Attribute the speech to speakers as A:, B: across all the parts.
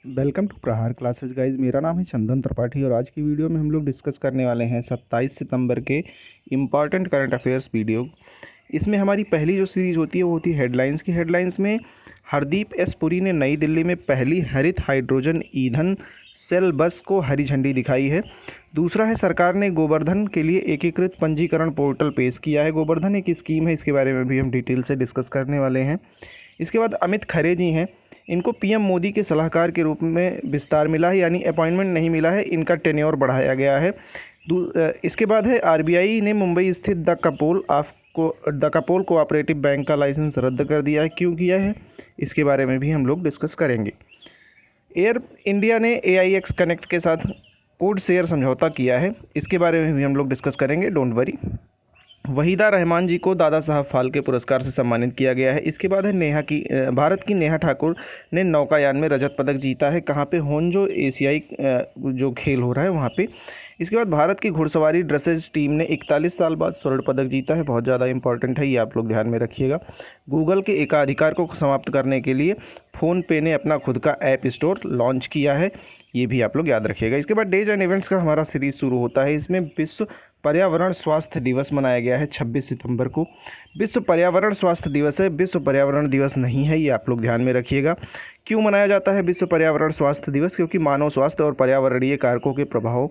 A: Welcome to प्रहार classes guys. मेरा नाम है चंदन त्रिपाठी और आज की वीडियो में हम लोग डिस्कस करने वाले हैं 27 सितंबर के इम्पॉर्टेंट करंट अफेयर्स वीडियो। इसमें हमारी पहली जो सीरीज़ होती है वो होती है हेडलाइंस की। हेडलाइंस में हरदीप एस पुरी ने नई दिल्ली में पहली हरित हाइड्रोजन ईंधन सेल बस को हरी झंडी दिखाई है। दूसरा है सरकार ने गोवर्धन के लिए एकीकृत पंजीकरण पोर्टल पेश किया है। गोवर्धन एक स्कीम है, इसके बारे में भी हम डिटेल से डिस्कस करने वाले हैं। इसके बाद अमित खरे जी हैं, इनको पीएम मोदी के सलाहकार के रूप में विस्तार मिला है, यानी अपॉइंटमेंट नहीं मिला है, इनका टेन्योर बढ़ाया गया है। इसके बाद है आरबीआई ने मुंबई स्थित द कपोल कोऑपरेटिव बैंक का लाइसेंस रद्द कर दिया है। क्यों किया है, इसके बारे में भी हम लोग डिस्कस करेंगे। एयर इंडिया ने AIX कनेक्ट के साथ कोड शेयर समझौता किया है, इसके बारे में भी हम लोग डिस्कस करेंगे, डोंट वरी। वहीदा रहमान जी को दादा साहब फाल्के पुरस्कार से सम्मानित किया गया है। इसके बाद है भारत की नेहा ठाकुर ने नौकायान में रजत पदक जीता है। कहाँ पे, होंजो एशियाई जो खेल हो रहा है वहाँ पे। इसके बाद भारत की घुड़सवारी ड्रेसेज टीम ने 41 साल बाद स्वर्ण पदक जीता है, बहुत ज़्यादा इंपॉर्टेंट है, ये आप लोग ध्यान में रखिएगा। गूगल के एकाधिकार को समाप्त करने के लिए फ़ोनपे ने अपना खुद का ऐप स्टोर लॉन्च किया है, ये भी आप लोग याद रखिएगा। इसके बाद डेज एंड इवेंट्स का हमारा सीरीज शुरू होता है। इसमें विश्व पर्यावरण स्वास्थ्य दिवस मनाया गया है 26 सितंबर को। विश्व पर्यावरण स्वास्थ्य दिवस है, विश्व पर्यावरण दिवस नहीं है, ये आप लोग ध्यान में रखिएगा। क्यों मनाया जाता है विश्व पर्यावरण स्वास्थ्य दिवस? क्योंकि मानव स्वास्थ्य और पर्यावरणीय कारकों के प्रभाव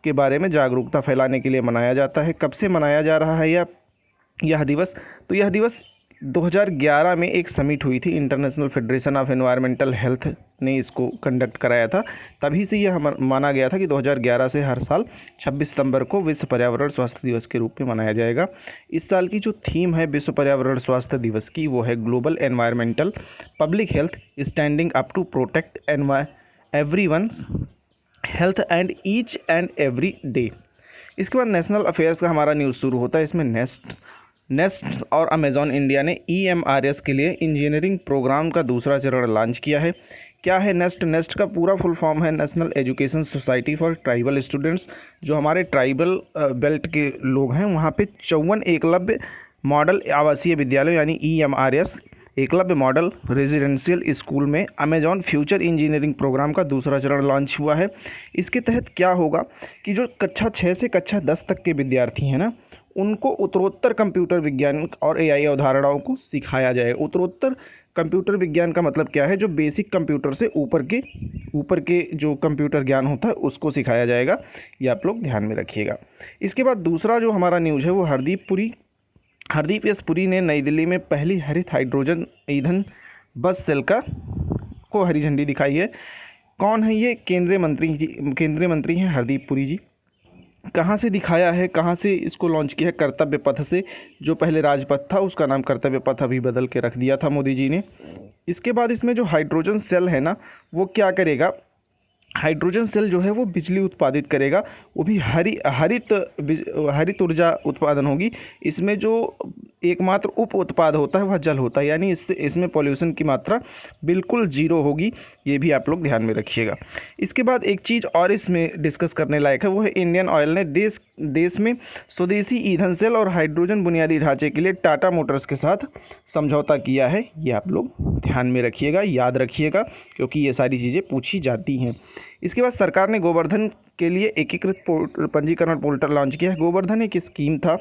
A: के बारे में जागरूकता फैलाने के लिए मनाया जाता है। कब से मनाया जा रहा है यह दिवस? तो यह दिवस 2011 में एक समिट हुई थी, international federation of environmental health ने इसको कंडक्ट कराया था। तभी से यह माना गया था कि 2011 से हर साल 26 सितंबर को विश्व पर्यावरण स्वास्थ्य दिवस के रूप में मनाया जाएगा। इस साल की जो थीम है विश्व पर्यावरण स्वास्थ्य दिवस की, वो है global environmental public health standing up to protect everyone's health and each and every day. इसके बाद नेशनल अफेयर्स का हमारा न्यूज़ शुरू होता है। इसमें नेस्ट और अमेजॉन इंडिया ने EMRS के लिए इंजीनियरिंग प्रोग्राम का दूसरा चरण लॉन्च किया है। क्या है नेस्ट का पूरा फुल फॉर्म है national education society for tribal students. जो हमारे ट्राइबल बेल्ट के लोग हैं वहाँ पे 54 एकलव्य मॉडल आवासीय विद्यालय यानी EMRS Eklavya model residential school में अमेजॉन फ्यूचर इंजीनियरिंग प्रोग्राम का दूसरा चरण लॉन्च हुआ है। इसके तहत क्या होगा कि जो कक्षा 6 से कक्षा 10 तक के विद्यार्थी हैं ना, उनको उत्तरोत्तर कंप्यूटर विज्ञान और AI अवधारणाओं को सिखाया जाए। उत्तरोत्तर कंप्यूटर विज्ञान का मतलब क्या है? जो बेसिक कंप्यूटर से ऊपर के जो कंप्यूटर ज्ञान होता है उसको सिखाया जाएगा, ये आप लोग ध्यान में रखिएगा। इसके बाद दूसरा जो हमारा न्यूज़ है वो हरदीप एस पुरी ने नई दिल्ली में पहली हरित हाइड्रोजन ईंधन बस सेल को हरी झंडी दिखाई है। कौन है ये? केंद्रीय मंत्री हैं हरदीप पुरी जी। कहाँ से दिखाया है, कहाँ से इसको लॉन्च किया है? कर्तव्य पथ से। जो पहले राजपथ था उसका नाम कर्तव्य पथ अभी बदल के रख दिया था मोदी जी ने। इसके बाद इसमें जो हाइड्रोजन सेल है ना, वो क्या करेगा? हाइड्रोजन सेल जो है वो बिजली उत्पादित करेगा, वो भी हरित ऊर्जा उत्पादन होगी। इसमें जो एकमात्र उप उत्पाद होता है वह जल होता है, यानी इसमें पॉल्यूशन की मात्रा बिल्कुल जीरो होगी, ये भी आप लोग ध्यान में रखिएगा। इसके बाद एक चीज़ और इसमें डिस्कस करने लायक है, वो है इंडियन ऑयल ने देश में स्वदेशी ईंधन सेल और हाइड्रोजन बुनियादी ढांचे के लिए टाटा मोटर्स के साथ समझौता किया है। ये आप लोग ध्यान में रखिएगा, याद रखिएगा, क्योंकि ये सारी चीज़ें पूछी जाती हैं। इसके बाद सरकार ने गोवर्धन के लिए एकीकृत पंजीकरण पोर्टल लॉन्च किया है। गोवर्धन एक स्कीम था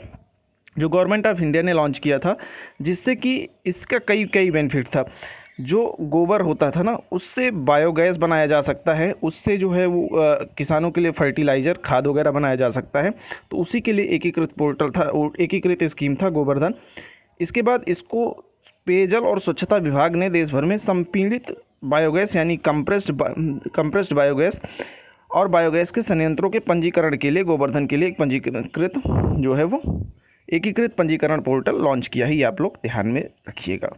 A: जो गवर्नमेंट ऑफ इंडिया ने लॉन्च किया था, जिससे कि इसका कई बेनिफिट था। जो गोबर होता था ना, उससे बायोगैस बनाया जा सकता है, उससे जो है वो किसानों के लिए फर्टिलाइज़र खाद वगैरह बनाया जा सकता है। तो उसी के लिए एकीकृत पोर्टल था, एकीकृत स्कीम था गोवर्धन। इसके बाद इसको पेयजल और स्वच्छता विभाग ने देश भर में संपीड़ित बायोगैस यानी कंप्रेस्ड बायोगैस और बायोगैस के संयंत्रों के पंजीकरण के लिए गोवर्धन के लिए एक पंजीकृत जो है वो एकीकृत पंजीकरण पोर्टल लॉन्च किया है, ये आप लोग ध्यान में रखिएगा।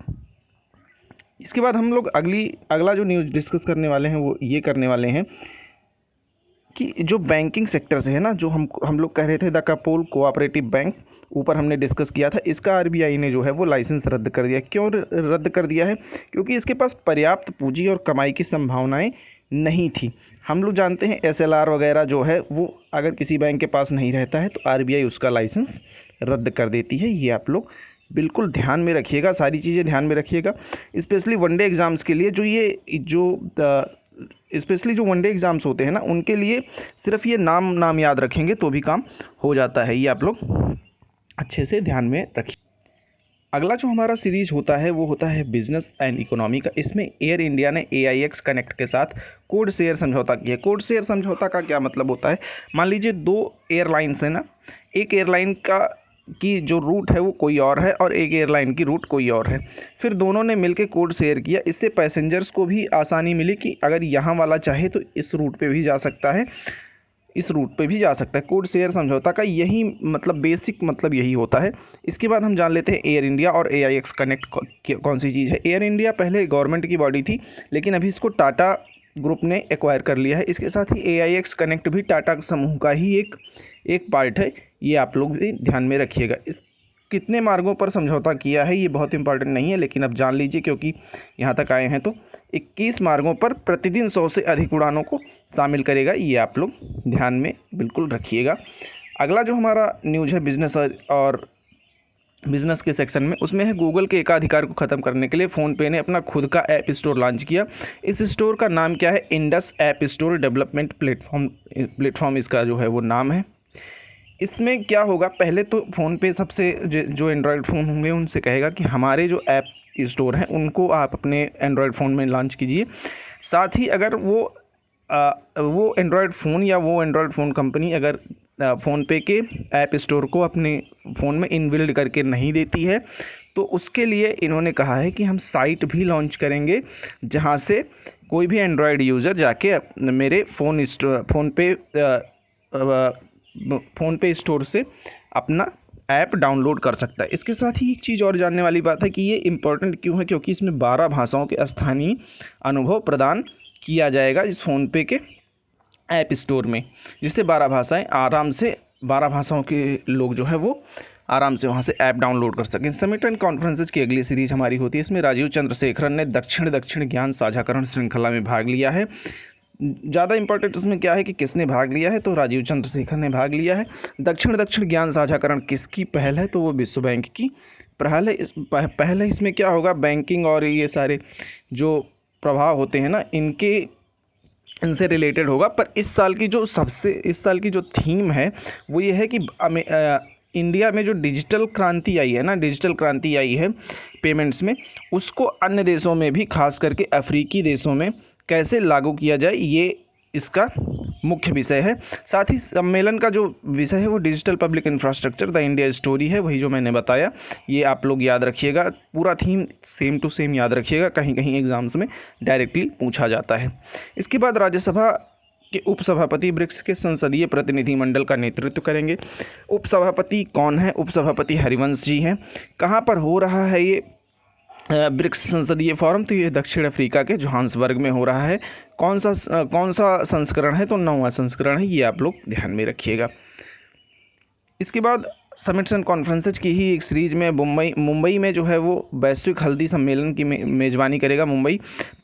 A: इसके बाद हम लोग अगला जो न्यूज़ डिस्कस करने वाले हैं वो ये करने वाले हैं कि जो बैंकिंग सेक्टर से है ना, जो हम लोग कह रहे थे द कपोल कोऑपरेटिव बैंक, ऊपर हमने डिस्कस किया था, इसका आरबीआई ने जो है वो लाइसेंस रद्द कर दिया। क्यों रद्द कर दिया है? क्योंकि इसके पास पर्याप्त पूंजी और कमाई की संभावनाएं नहीं थी। हम लोग जानते हैं SLR वगैरह जो है वो अगर किसी बैंक के पास नहीं रहता है तो आरबीआई उसका लाइसेंस रद्द कर देती है। ये आप लोग बिल्कुल ध्यान में रखिएगा, सारी चीज़ें ध्यान में रखिएगा। स्पेशली वनडे एग्ज़ाम्स के लिए जो स्पेशली जो वनडे एग्ज़ाम्स होते हैं ना, उनके लिए सिर्फ ये नाम याद रखेंगे तो भी काम हो जाता है। ये आप लोग अच्छे से ध्यान में रखिए। अगला जो हमारा सीरीज होता है वो होता है बिजनेस एंड इकोनॉमी का। इसमें एयर इंडिया ने AIX कनेक्ट के साथ कोड शेयर समझौता किया। कोड शेयर समझौता का क्या मतलब होता है? मान लीजिए दो एयरलाइंस है ना, एक एयरलाइन की जो रूट है वो कोई और है और एक एयरलाइन की रूट कोई और है। फिर दोनों ने मिलकर कोड शेयर किया। इससे पैसेंजर्स को भी आसानी मिली कि अगर यहाँ वाला चाहे तो इस रूट पे भी जा सकता है, इस रूट पे भी जा सकता है। कोड शेयर समझौता का यही मतलब बेसिक मतलब यही होता है। इसके बाद हम जान लेते हैं एयर इंडिया और AIX कनेक्ट कौन सी चीज़ है। एयर इंडिया पहले गवर्नमेंट की बॉडी थी, लेकिन अभी इसको टाटा ग्रुप ने एक्वायर कर लिया है। इसके साथ ही AIX कनेक्ट भी टाटा समूह का ही एक पार्ट है। ये आप लोग भी ध्यान में रखिएगा। इस कितने मार्गों पर समझौता किया है ये बहुत इंपॉर्टेंट नहीं है, लेकिन अब जान लीजिए क्योंकि यहाँ तक आए हैं तो 21 मार्गों पर प्रतिदिन 100 से अधिक उड़ानों को शामिल करेगा। ये आप लोग ध्यान में बिल्कुल रखिएगा। अगला जो हमारा न्यूज़ है बिजनेस और बिजनेस के सेक्शन में, उसमें है गूगल के एकाधिकार को ख़त्म करने के लिए फ़ोनपे ने अपना खुद का ऐप स्टोर लॉन्च किया। इस स्टोर का नाम क्या है? Indus app store development platform इसका जो है वो नाम है। इसमें क्या होगा? पहले तो फ़ोनपे सबसे जो एंड्रॉयड फ़ोन होंगे उनसे कहेगा कि हमारे जो ऐप स्टोर हैं उनको आप अपने एंड्रॉयड फ़ोन में लॉन्च कीजिए। साथ ही अगर वो एंड्रॉयड फ़ोन या वो एंड्रॉयड फ़ोन कंपनी अगर फ़ोनपे के ऐप स्टोर को अपने फ़ोन में इनबिल्ड करके नहीं देती है तो उसके लिए इन्होंने कहा है कि हम साइट भी लॉन्च करेंगे जहां से कोई भी एंड्रॉयड यूज़र जाके मेरे फ़ोनपे स्टोर से अपना ऐप डाउनलोड कर सकता है। इसके साथ ही एक चीज़ और जानने वाली बात है कि ये इम्पोर्टेंट क्यों है, क्योंकि इसमें 12 भाषाओं के स्थानीय अनुभव प्रदान किया जाएगा इस फ़ोनपे के ऐप स्टोर में, जिससे 12 भाषाओं के लोग जो है वो आराम से वहाँ से ऐप डाउनलोड कर सकें। समिट एंड कॉन्फ्रेंसेज की अगली सीरीज हमारी होती है। इसमें राजीव चंद्रशेखरन ने दक्षिण ज्ञान साझाकरण श्रृंखला में भाग लिया है। ज़्यादा इंपॉर्टेंट उसमें क्या है कि किसने भाग लिया है, तो राजीव चंद्रशेखर ने भाग लिया है। दक्षिण ज्ञान साझाकरण किसकी पहल है, तो वो विश्व बैंक की पहल है। इसमें क्या होगा? बैंकिंग और ये सारे जो प्रभाव होते हैं ना इनसे रिलेटेड होगा। पर इस साल की जो थीम है वो ये है कि इंडिया में जो डिजिटल क्रांति आई है पेमेंट्स में, उसको अन्य देशों में भी खास करके अफ्रीकी देशों में कैसे लागू किया जाए, ये इसका मुख्य विषय है। साथ ही सम्मेलन का जो विषय है वो digital public infrastructure the India story है, वही जो मैंने बताया। ये आप लोग याद रखिएगा, पूरा थीम सेम टू सेम याद रखिएगा, कहीं कहीं एग्जाम्स में डायरेक्टली पूछा जाता है। इसके बाद राज्यसभा के उपसभापति ब्रिक्स के संसदीय प्रतिनिधिमंडल का नेतृत्व करेंगे। उपसभापति कौन है? उपसभापति हरिवंश जी हैं। कहाँ पर हो रहा है ये ब्रिक्स संसदीय फोरम? तो ये दक्षिण अफ्रीका के जोहान्सबर्ग में हो रहा है। कौन सा संस्करण है? तो 9वां संस्करण है। ये आप लोग ध्यान में रखिएगा। इसके बाद समिट्स एंड कॉन्फ्रेंसेज की ही एक सीरीज में मुंबई में जो है वो वैश्विक हल्दी सम्मेलन की मेज़बानी करेगा। मुंबई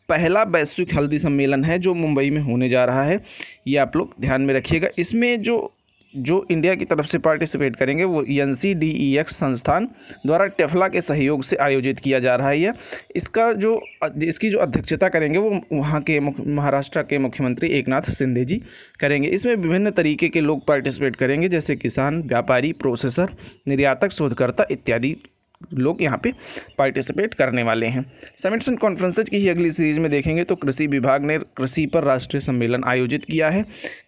A: पहला वैश्विक हल्दी सम्मेलन है जो मुंबई में होने जा रहा है, ये आप लोग ध्यान में रखिएगा। इसमें जो इंडिया की तरफ से पार्टिसिपेट करेंगे वो NCDEX संस्थान द्वारा टेफ्ला के सहयोग से आयोजित किया जा रहा है। यह इसकी जो अध्यक्षता करेंगे वो वहाँ के महाराष्ट्र के मुख्यमंत्री एकनाथ शिंदे जी करेंगे। इसमें विभिन्न तरीके के लोग पार्टिसिपेट करेंगे, जैसे किसान, व्यापारी, प्रोसेसर, निर्यातक, शोधकर्ता इत्यादि लोग यहाँ पे पार्टिसिपेट करने वाले हैं। समिट्स एंड कॉन्फ्रेंसेज की ही अगली सीरीज में देखेंगे तो कृषि विभाग ने कृषि पर राष्ट्रीय सम्मेलन आयोजित किया है।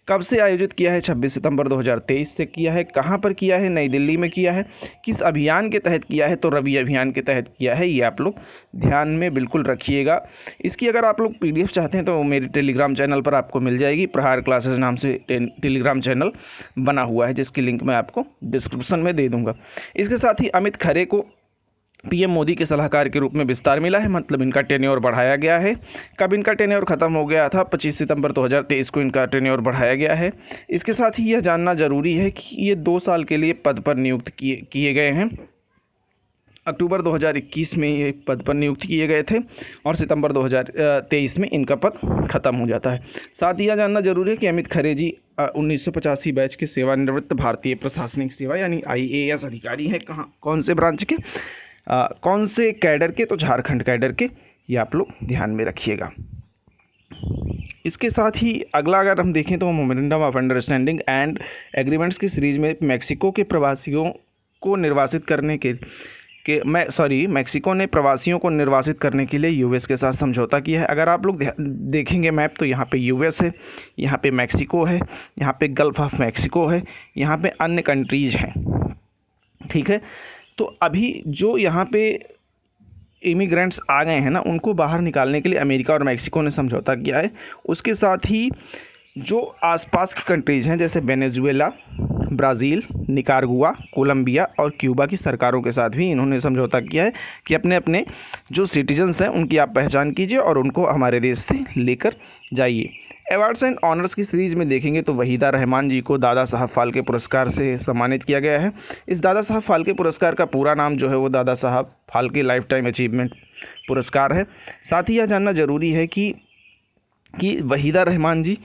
A: कब से आयोजित किया है? 26 सितंबर 2023 से किया है। कहाँ पर किया है? नई दिल्ली में किया है। किस अभियान के तहत किया है? तो रवि अभियान के तहत किया है। ये आप लोग ध्यान में बिल्कुल रखिएगा। इसकी अगर आप लोग PDF चाहते हैं तो मेरे टेलीग्राम चैनल पर आपको मिल जाएगी। प्रहार क्लासेस नाम से टेलीग्राम चैनल बना हुआ है, जिसकी लिंक मैं आपको डिस्क्रिप्शन में दे दूँगा। इसके साथ ही अमित खरे को PM मोदी के सलाहकार के रूप में विस्तार मिला है, मतलब इनका टेन्योर बढ़ाया गया है। कब इनका टेन्योर खत्म हो गया था? 25 सितंबर 2023 को इनका टेन्योर बढ़ाया गया है। इसके साथ ही यह जानना जरूरी है कि ये 2 साल के लिए पद पर नियुक्त किए गए हैं। अक्टूबर 2021 में ये पद पर नियुक्त किए गए थे और सितंबर 2023 में इनका पद खत्म हो जाता है। साथ ही यह जानना जरूरी है कि अमित खरे जी 1985 बैच के सेवानिवृत्त भारतीय प्रशासनिक सेवा यानी IAS अधिकारी हैं। कौन से ब्रांच के, कौन से कैडर के? तो झारखंड कैडर के। ये आप लोग ध्यान में रखिएगा। इसके साथ ही अगला अगर हम देखें तो memorandum of understanding and agreements की सीरीज़ में मेक्सिको के प्रवासियों को निर्वासित करने मेक्सिको ने प्रवासियों को निर्वासित करने के लिए यूएस के साथ समझौता किया है। अगर आप लोग देखेंगे मैप तो यहाँ पे यूएस है, यहाँ पे मेक्सिको है, यहाँ पे गल्फ ऑफ मेक्सिको है, यहाँ पे अन्य कंट्रीज हैं, ठीक है। तो अभी जो यहाँ पे इमिग्रेंट्स आ गए हैं ना, उनको बाहर निकालने के लिए अमेरिका और मेक्सिको ने समझौता किया है। उसके साथ ही जो आसपास की कंट्रीज़ हैं जैसे वेनेजुएला, ब्राज़ील, निकारागुआ, कोलंबिया और क्यूबा की सरकारों के साथ भी इन्होंने समझौता किया है कि अपने अपने जो सिटीजन्स हैं उनकी आप पहचान कीजिए और उनको हमारे देश से लेकर जाइए। अवार्ड्स एंड ऑनर्स की सीरीज़ में देखेंगे तो वहीदा रहमान जी को दादा साहब फाल्के पुरस्कार से सम्मानित किया गया है। इस दादा साहब फाल्के पुरस्कार का पूरा नाम जो है वो Dada Saheb Phalke life time achievement पुरस्कार है। साथ ही यह जानना ज़रूरी है कि वहीदा रहमान जी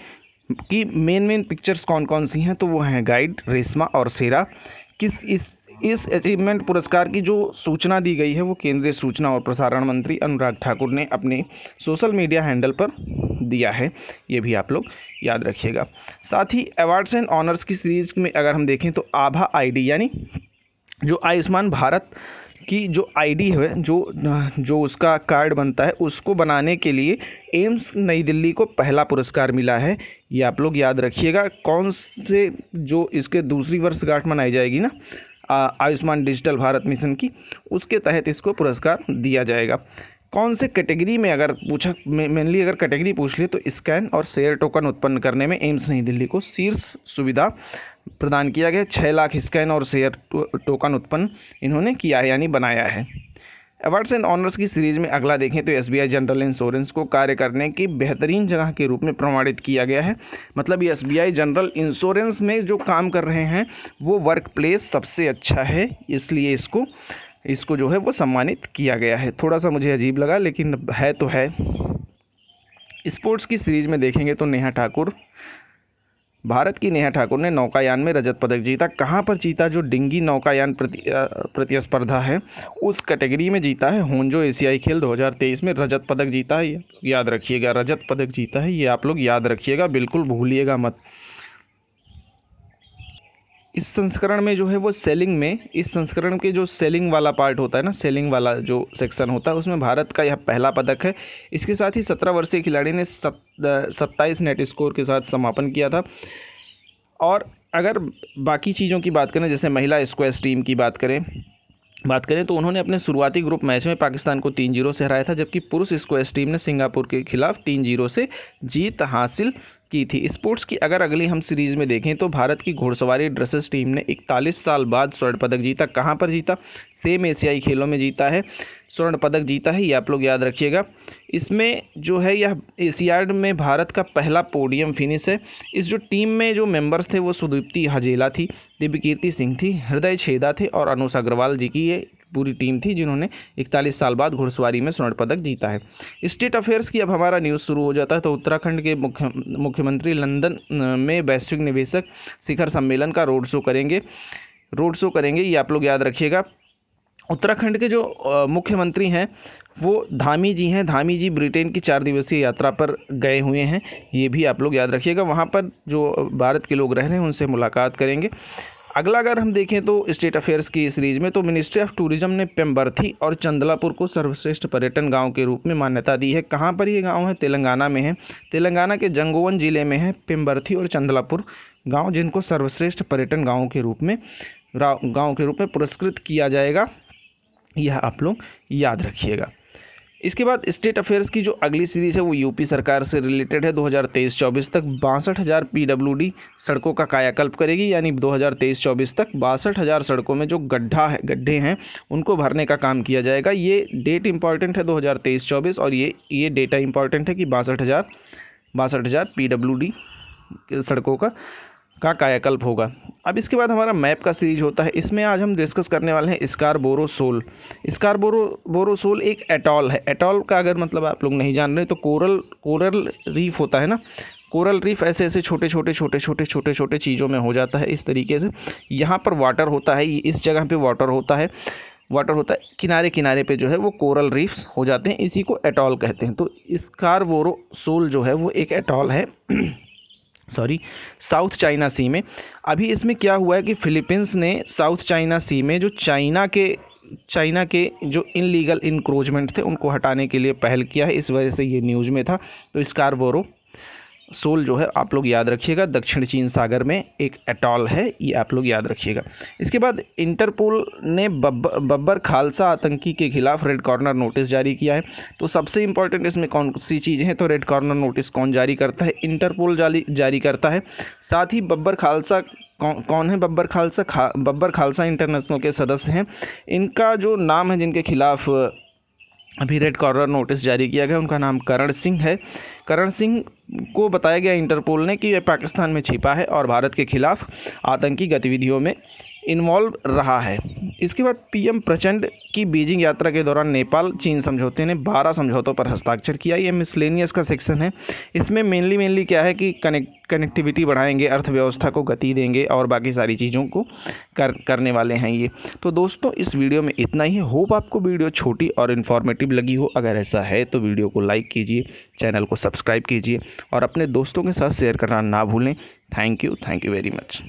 A: की मेन पिक्चर्स कौन कौन सी हैं, तो वो हैं गाइड, रेशमा और शेरा। इस अचीवमेंट पुरस्कार की जो सूचना दी गई है वो केंद्रीय सूचना और प्रसारण मंत्री अनुराग ठाकुर ने अपने सोशल मीडिया हैंडल पर दिया है, ये भी आप लोग याद रखिएगा। साथ ही अवार्ड्स एंड ऑनर्स की सीरीज़ में अगर हम देखें तो आभा आईडी यानी जो आयुष्मान भारत की जो आईडी है, जो उसका कार्ड बनता है, उसको बनाने के लिए एम्स नई दिल्ली को पहला पुरस्कार मिला है। ये आप लोग याद रखिएगा। कौन से जो इसके दूसरी वर्षगांठ मनाई जाएगी ना आयुष्मान डिजिटल भारत मिशन की, उसके तहत इसको पुरस्कार दिया जाएगा। कौन से कैटेगरी में अगर पूछा, मेनली अगर कैटेगरी पूछ ले तो स्कैन और शेयर टोकन उत्पन्न करने में एम्स नई दिल्ली को शीर्ष सुविधा प्रदान किया गया। 6 लाख स्कैन और शेयर टोकन उत्पन्न इन्होंने किया है यानी बनाया है। अवार्ड्स एंड ऑनर्स की सीरीज़ में अगला देखें तो एसबीआई जनरल इंश्योरेंस को कार्य करने की बेहतरीन जगह के रूप में प्रमाणित किया गया है। मतलब ये एसबीआई जनरल इंश्योरेंस में जो काम कर रहे हैं वो वर्क प्लेस सबसे अच्छा है, इसलिए इसको जो है वो सम्मानित किया गया है। थोड़ा सा मुझे अजीब लगा लेकिन है तो है। स्पोर्ट्स की सीरीज़ में देखेंगे तो भारत की नेहा ठाकुर ने नौकायान में रजत पदक जीता। कहाँ पर जीता? जो डिंगी नौकायान प्रतिस्पर्धा है उस कैटेगरी में जीता है। होंजो एशियाई खेल 2023 में रजत पदक जीता है, याद रखिएगा, रजत पदक जीता है, ये आप लोग याद रखिएगा, बिल्कुल भूलिएगा मत। इस संस्करण में जो है वो इस संस्करण के जो सेलिंग वाला पार्ट होता है ना, सेलिंग वाला जो सेक्शन होता है, उसमें भारत का यह पहला पदक है। इसके साथ ही 17 वर्षीय खिलाड़ी ने 27 नेट स्कोर के साथ समापन किया था। और अगर बाकी चीज़ों की बात करें, जैसे महिला स्क्वैश टीम की बात करें तो उन्होंने अपने शुरुआती ग्रुप मैच में पाकिस्तान को 3-0 से हराया था, जबकि पुरुष स्क्वैश टीम ने सिंगापुर के खिलाफ 3-0 से जीत हासिल की थी। स्पोर्ट्स की अगर अगली हम सीरीज़ में देखें तो भारत की घुड़सवारी ड्रेसेस टीम ने 41 साल बाद स्वर्ण पदक जीता। कहाँ पर जीता? सेम एशियाई खेलों में जीता है, स्वर्ण पदक जीता है, ये आप लोग याद रखिएगा। इसमें जो है यह एशियाड में भारत का पहला पोडियम फिनिश है। इस जो टीम में जो मेंबर्स थे वो सुदीप्ति हजेला थी, दिव्यकीर्ति सिंह थी, हृदय छेदा थे और अनुष अग्रवाल जी की ये पूरी टीम थी जिन्होंने 41 साल बाद घुड़सवारी में स्वर्ण पदक जीता है। स्टेट अफेयर्स की अब हमारा न्यूज़ शुरू हो जाता है। तो उत्तराखंड के मुख्यमंत्री लंदन में वैश्विक निवेशक शिखर सम्मेलन का रोड शो करेंगे, ये आप लोग याद रखिएगा। उत्तराखंड के जो मुख्यमंत्री हैं वो धामी जी हैं। धामी जी ब्रिटेन की 4 दिवसीय यात्रा पर गए हुए हैं, ये भी आप लोग याद रखिएगा। वहाँ पर जो भारत के लोग रह रहे हैं उनसे मुलाकात करेंगे। अगला अगर हम देखें तो स्टेट अफेयर्स की सीरीज़ में तो मिनिस्ट्री ऑफ टूरिज्म ने पेम्बर्थी और चंदलापुर को सर्वश्रेष्ठ पर्यटन गांव के रूप में मान्यता दी है। कहाँ पर ये गांव है? तेलंगाना में है। तेलंगाना के जंगोवन जिले में है पेम्बर्थी और चंदलापुर गांव, जिनको सर्वश्रेष्ठ पर्यटन गाँव के रूप में पुरस्कृत किया जाएगा, यह आप लोग याद रखिएगा। इसके बाद स्टेट अफेयर्स की जो अगली सीरीज़ है वो यूपी सरकार से रिलेटेड है। 2023-24 तक 62,000 PWD सड़कों का कायाकल्प करेगी, यानी 2023-24 तक 62,000 सड़कों में जो गड्ढे हैं उनको भरने का काम किया जाएगा। ये डेट इंपॉर्टेंट है 2023-24 और ये डेटा इंपॉर्टेंट है कि 62,000 PWD सड़कों का कायाकल्प होगा। अब इसके बाद हमारा मैप का सीरीज होता है। इसमें आज हम डिस्कस करने वाले हैं स्कारबोरो सोल एक एटॉल है। एटॉल का अगर मतलब आप लोग नहीं जान रहे तो कोरल रीफ होता है ना, कोरल रीफ ऐसे छोटे चीज़ों में हो जाता है इस तरीके से। यहाँ पर वाटर होता है, इस जगह पे वाटर होता है। वाटर होता है, किनारे किनारे पे जो है वो कोरल रीफ्स हो जाते हैं, इसी को एटॉल कहते हैं। तो स्कारबोरो सोल जो है वो एक एटॉल है साउथ चाइना सी में। अभी इसमें क्या हुआ है कि फिलीपींस ने साउथ चाइना सी में जो चाइना के जो इनलीगल इंक्रोचमेंट थे उनको हटाने के लिए पहल किया है, इस वजह से ये न्यूज़ में था। तो स्कारबोरो सोल जो है आप लोग याद रखिएगा, दक्षिण चीन सागर में एक एटॉल है, ये आप लोग याद रखिएगा। इसके बाद इंटरपोल ने बब्बर खालसा आतंकी के खिलाफ रेड कॉर्नर नोटिस जारी किया है। तो सबसे इंपॉर्टेंट इसमें कौन सी चीज़ें हैं, तो रेड कॉर्नर नोटिस कौन जारी करता है, इंटरपोल जारी करता है। साथ ही बब्बर खालसा कौन है, बब्बर खालसा इंटरनेशनल के सदस्य हैं। इनका जो नाम है जिनके खिलाफ अभी रेड कॉर्नर नोटिस जारी किया गया, उनका नाम करण सिंह है। करण सिंह को बताया गया इंटरपोल ने कि यह पाकिस्तान में छिपा है और भारत के खिलाफ आतंकी गतिविधियों में इन्वॉल्व रहा है। इसके बाद पीएम प्रचंड की बीजिंग यात्रा के दौरान नेपाल चीन समझौते ने 12 समझौतों पर हस्ताक्षर किया। ये मिसलेनियस का सेक्शन है। इसमें मेनली क्या है कि कनेक्टिविटी बढ़ाएंगे, अर्थव्यवस्था को गति देंगे और बाकी सारी चीज़ों को करने वाले हैं ये। तो दोस्तों इस वीडियो में इतना ही। होप आपको वीडियो छोटी और इन्फॉर्मेटिव लगी हो। अगर ऐसा है तो वीडियो को लाइक कीजिए, चैनल को सब्सक्राइब कीजिए और अपने दोस्तों के साथ शेयर करना ना भूलें। Thank you very much.